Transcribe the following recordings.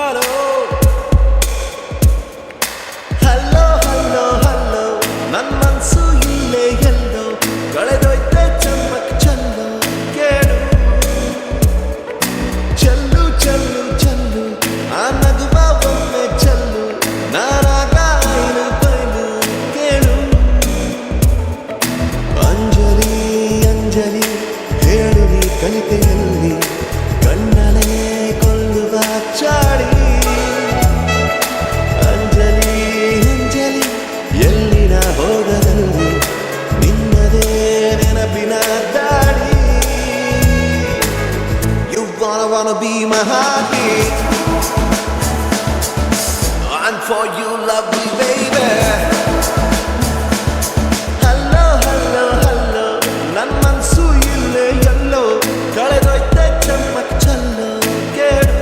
Hello, hello, hello, hello. ನನ್ನ ಮನಸ್ಸು ಇಲ್ಲೇ ಎಲ್ಲೋ ಕಳೆದೊಯ್ತೆ ಚಮ್ಮಕ್ ಚಲ್ಲು ಕೇಳು ಚಲ್ಲು ಚಲ್ಲು ಚಲ್ಲು ಆ ನಗುವ ಒಮ್ಮೆ ಚಲ್ಲು ನಾನಾಗ ಐನು ಬೈಲು ಕೇಳು ಅಂಜಲಿ ಅಂಜಲಿ ಹೇಳುವಿ ಕಲಿತೆಯಲ್ಲಿ ಕಣ್ಣನೇ ಕೊಲ್ಲುವ ಚಾಡಿ ಅಂಜಲಿ ಅಂಜಲಿ ಎಲ್ಲಿನ ಹೋಗದಲ್ಲಿ ನಿನ್ನದೇ ನೆನಪಿನ ದಾಡಿ You wanna be my heartbeat I'm for you lovely baby Hello hello hello ನನ್ನ ಮನಸ್ಸು ಇಲ್ಲೇ ಎಲ್ಲೋ ಕಳೆದೊಯ್ತೆ ಚಮ್ಮಕ್ ಚಲ್ಲು ಕೇಳು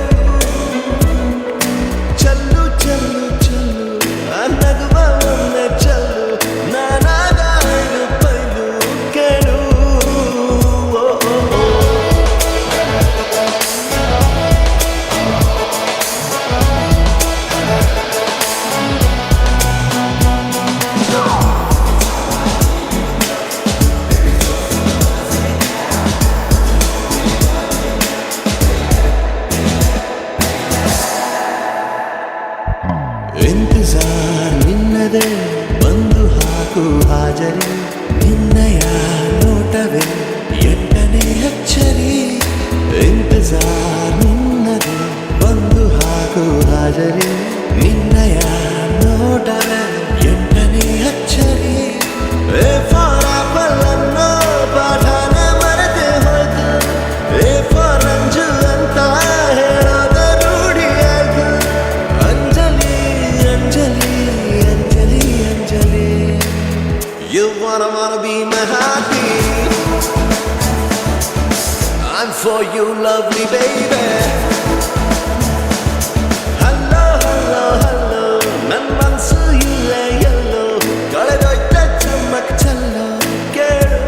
ಚಲ್ಲು ಚಲ್ಲು ಚಲ್ಲು ಆ ನಗುವ ಒಮ್ಮೆ ಚಲ್ಲು ನಾನಾಗ ಐನು ಬೈಲು ಕೇಳು ಓ, ಓ, ಓ. ಇಂತಜಾರ್ ನಿನ್ನದೇ ಬಂದು ಹಾಕು ಹಾಜರಿ ನಿನ್ನಯ ನೋಟವೇ ಎಂಟನೇ ಅಚ್ಚರಿ ಇಂತಜಾರ್ ನಿನ್ನದೇ ಬಂದು ಹಾಕು ಹಾಜರಿ ನಿನ್ನಯ ನೋಟವೇ ಎಂಟನೇ ಅಚ್ಚರಿ ಎ ಫಾರ್ ಆಪಲ್ ಅನ್ನೋ ಪಾಠನ ಮರೆತೆ ಹೋಯ್ತು ಎ ಫಾರ್ ಅಂಜು ಅಂತ ಹೇಳೋದ ರೂಢಿಯಾಯ್ತು Anjali Anjali Anjali Anjali You wanna be my heartbeat I'm for you lovely baby Hello hello hello ನನ್ನ ಮನಸ್ಸು ಇಲ್ಲೇ ಎಲ್ಲೋ ಕಳೆದೊಯ್ತೆ ಚಮ್ಮಕ್ ಚಲ್ಲೋ ಕೇಳು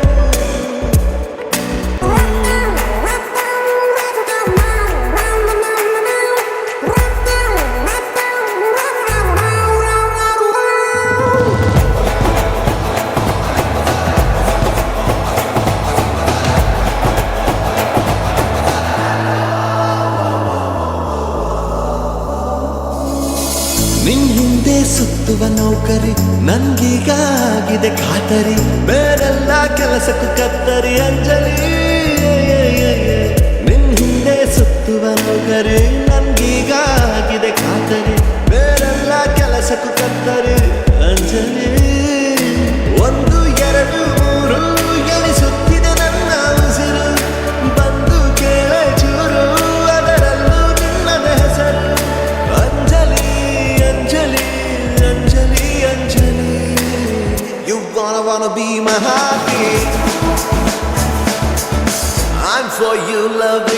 ನಿನ್ ಹಿಂದೆ ಸುತ್ತುವ ನೌಕರಿ ನನ್ಗೀಗಾಗಿದೆ ಖಾತರಿ ಬೇರೆಲ್ಲ ಕೆಲಸಕ್ಕೂ ಕತ್ತರಿ ಅಂಜಲಿ ನಿನ್ ಹಿಂದೆ ಸುತ್ತುವ ನೌಕರಿ ನನ್ಗೀಗಾಗಿದೆ ಖಾತರಿ ಬೇರೆಲ್ಲ ಕೆಲಸಕ್ಕೂ ಕತ್ತರಿ ಅಂಜಲಿ ಒಂದು ಎರಡು ಮೂರು ಎಣಿಸುತ್ತಿದೆ ನನ್ನ ಉಸಿರು ಬಂದು ಕೇಳೆ ಚೂರು ಅದರಲ್ಲೂ ನಿನ್ನದ ಹೆಸರು Anjali Anjali Anjali Anjali You wanna be my heartbeat I'm for you love